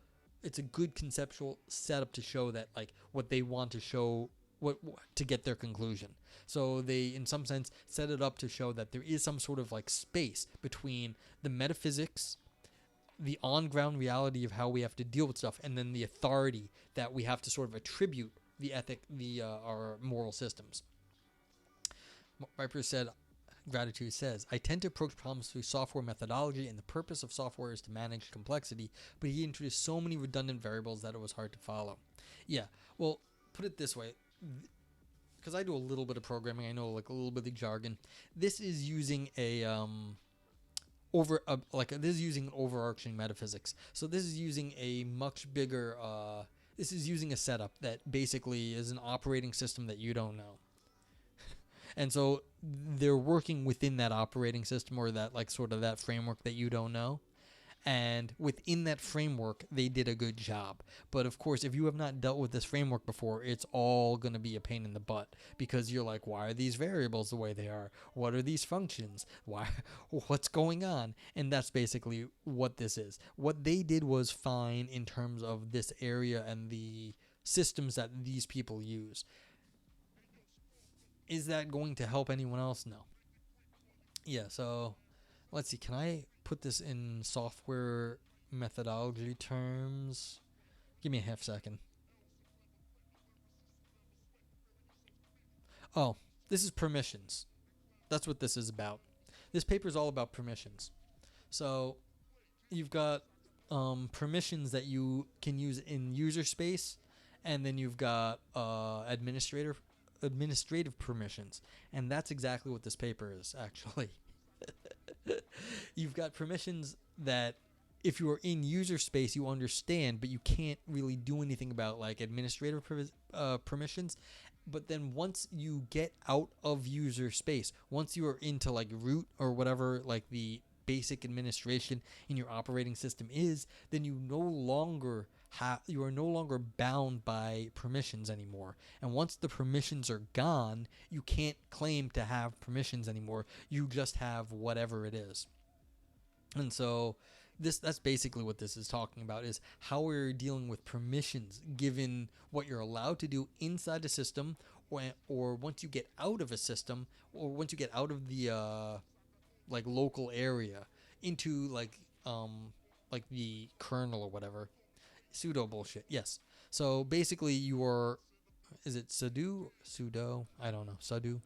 it's a good conceptual setup to show that, like, what they want to show, what to get their conclusion. So they, in some sense, set it up to show that there is some sort of, like, space between the metaphysics, the on-ground reality of how we have to deal with stuff, and then the authority that we have to sort of attribute the ethic, our moral systems. Riper said, Gratitude says, I tend to approach problems through software methodology, and the purpose of software is to manage complexity, but he introduced so many redundant variables that it was hard to follow. Yeah, well, put it this way, because I do a little bit of programming, I know like a little bit of jargon. This is using this is using overarching metaphysics. So this is using a much bigger, this is using a setup that basically is an operating system that you don't know. And so they're working within that operating system, or that, like, sort of that framework that you don't know. And within that framework, they did a good job. But of course, if you have not dealt with this framework before, it's all going to be a pain in the butt, because you're like, why are these variables the way they are? What are these functions? What's going on? And that's basically what this is. What they did was fine in terms of this area and the systems that these people use. Is that going to help anyone else? No. Yeah, so let's see. Can I put this in software methodology terms? Give me a half second. Oh, this is permissions. That's what this is about. This paper is all about permissions. So you've got permissions that you can use in user space, and then you've got administrative permissions, and that's exactly what this paper is, actually. You've got permissions that if you are in user space you understand, but you can't really do anything about, like, administrative permissions. But then once you get out of user space, once you are into, like, root or whatever, like, the basic administration in your operating system is, then you are no longer bound by permissions anymore. And once the permissions are gone, you can't claim to have permissions anymore. You just have whatever it is. And so that's basically what this is talking about, is how we're dealing with permissions given what you're allowed to do inside a system, or once you get out of a system, or once you get out of the like local area into like the kernel or whatever. Pseudo bullshit. Yes. So basically you are, is it sudo? Sudo? I don't know. Sudo.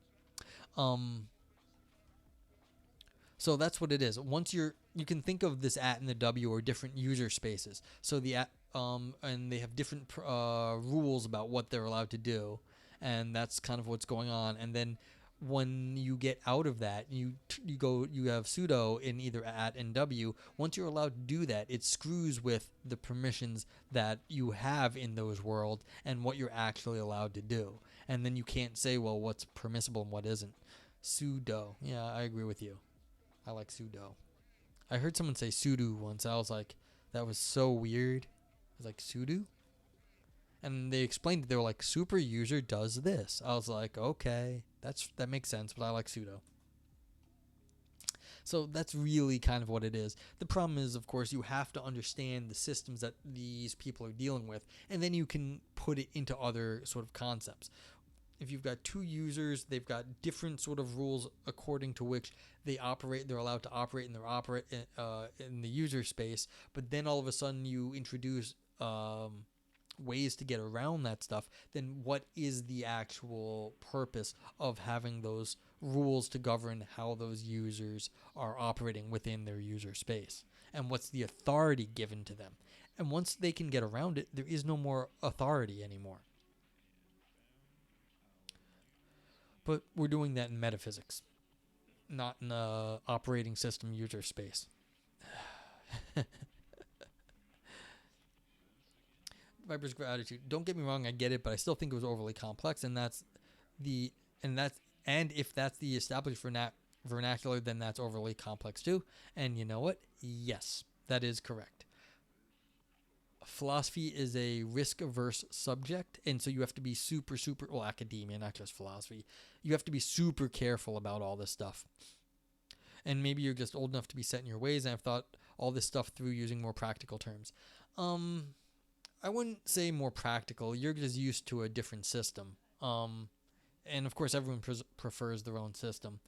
So that's what it is. Once you can think of this at and the W or different user spaces. So the at and they have different rules about what they're allowed to do, and that's kind of what's going on. And then when you get out of that, you have pseudo in either at and w. Once you're allowed to do that, it screws with the permissions that you have in those worlds and what you're actually allowed to do. And then you can't say, well, what's permissible and what isn't. Pseudo. Yeah, I agree with you. I like pseudo. I heard someone say pseudo once. I was like, that was so weird. I was like, pseudo? And they explained it. They were like, super user does this. I was like, okay, that makes sense, but I like pseudo. So that's really kind of what it is. The problem is, of course, you have to understand the systems that these people are dealing with, and then you can put it into other sort of concepts. If you've got two users, they've got different sort of rules according to which they operate. They're allowed to operate in the user space. But then all of a sudden you introduce ways to get around that stuff. Then what is the actual purpose of having those rules to govern how those users are operating within their user space? And what's the authority given to them? And once they can get around it, there is no more authority anymore. But we're doing that in metaphysics, not in the operating system user space. Viper's gratitude. Don't get me wrong, I get it, but I still think it was overly complex, and if that's the established vernacular, then that's overly complex too. And you know what? Yes, that is correct. Philosophy is a risk-averse subject, and so you have to be super, academia, not just philosophy. You have to be super careful about all this stuff. And maybe you're just old enough to be set in your ways, and I've thought all this stuff through using more practical terms. I wouldn't say more practical. You're just used to a different system. And of course, everyone prefers their own system.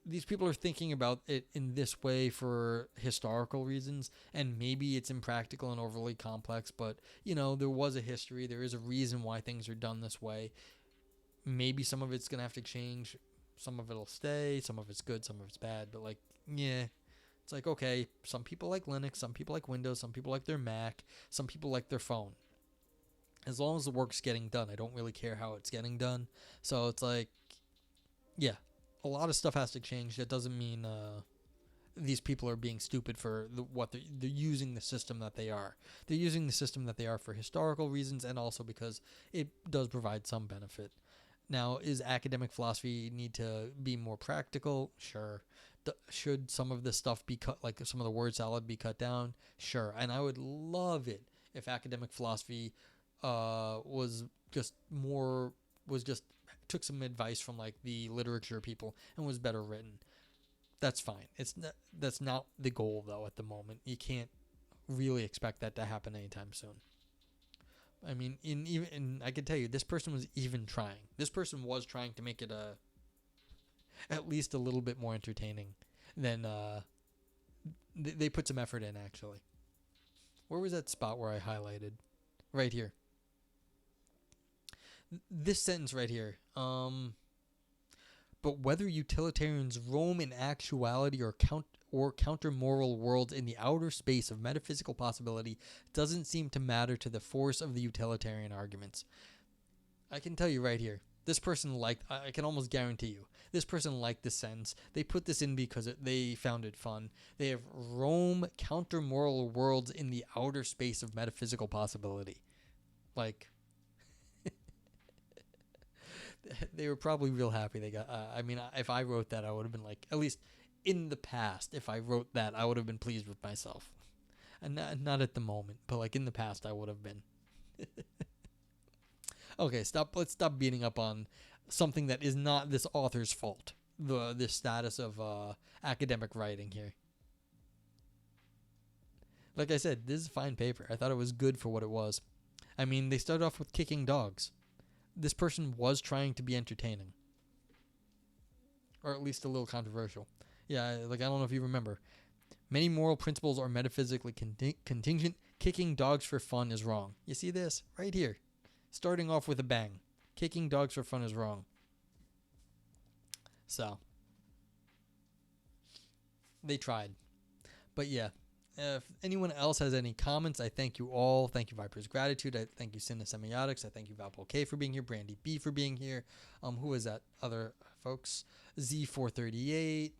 These people are thinking about it in this way for historical reasons, and maybe it's impractical and overly complex, but, there was a history. There is a reason why things are done this way. Maybe some of it's going to have to change. Some of it'll stay. Some of it's good. Some of it's bad. But, it's like, okay, some people like Linux. Some people like Windows. Some people like their Mac. Some people like their phone. As long as the work's getting done, I don't really care how it's getting done. So it's like, yeah. A lot of stuff has to change. That doesn't mean these people are being stupid for they're using the system that they are. They're using the system that they are for historical reasons, and also because it does provide some benefit. Now, is academic philosophy need to be more practical? Sure. Should some of this stuff be cut, like some of the word salad be cut down? Sure. And I would love it if academic philosophy took some advice from like the literature people and was better written. That's fine. That's not the goal though at the moment. You can't really expect that to happen anytime soon. I mean, I can tell you, this person was even trying. This person was trying to make it at least a little bit more entertaining than they put some effort in actually. Where was that spot where I highlighted? Right here. This sentence right here. But whether utilitarians roam in actuality or counter moral worlds in the outer space of metaphysical possibility doesn't seem to matter to the force of the utilitarian arguments. I can tell you right here, this person I can almost guarantee you, this person liked this sentence. They put this in because they found it fun. They have roam counter moral worlds in the outer space of metaphysical possibility. Like, they were probably real happy they got. If I wrote that, I would have been like, at least in the past, if I wrote that, I would have been pleased with myself. And not at the moment, but like in the past, I would have been. Okay, let's stop beating up on something that is not this author's fault. The status of academic writing here. Like I said, this is a fine paper. I thought it was good for what it was. I mean, they started off with kicking dogs. This person was trying to be entertaining. Or at least a little controversial. Yeah, I don't know if you remember. Many moral principles are metaphysically contingent. Kicking dogs for fun is wrong. You see this? Right here. Starting off with a bang. Kicking dogs for fun is wrong. So. They tried. But yeah. If anyone else has any comments, I thank you all. Thank you, Viper's Gratitude. I thank you, Cinna Semiotics. I thank you, Valpol K, for being here. Brandy B for being here. Who is that? Other folks. Z438.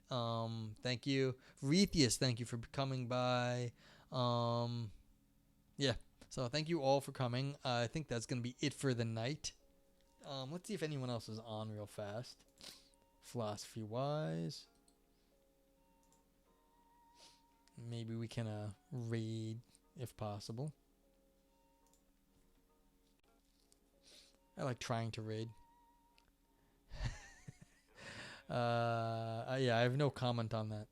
Thank you. Retheus, thank you for coming by. Yeah. So thank you all for coming. I think that's going to be it for the night. Let's see if anyone else is on real fast. Philosophy-wise. Maybe we can raid if possible. I like trying to raid. Yeah, I have no comment on that.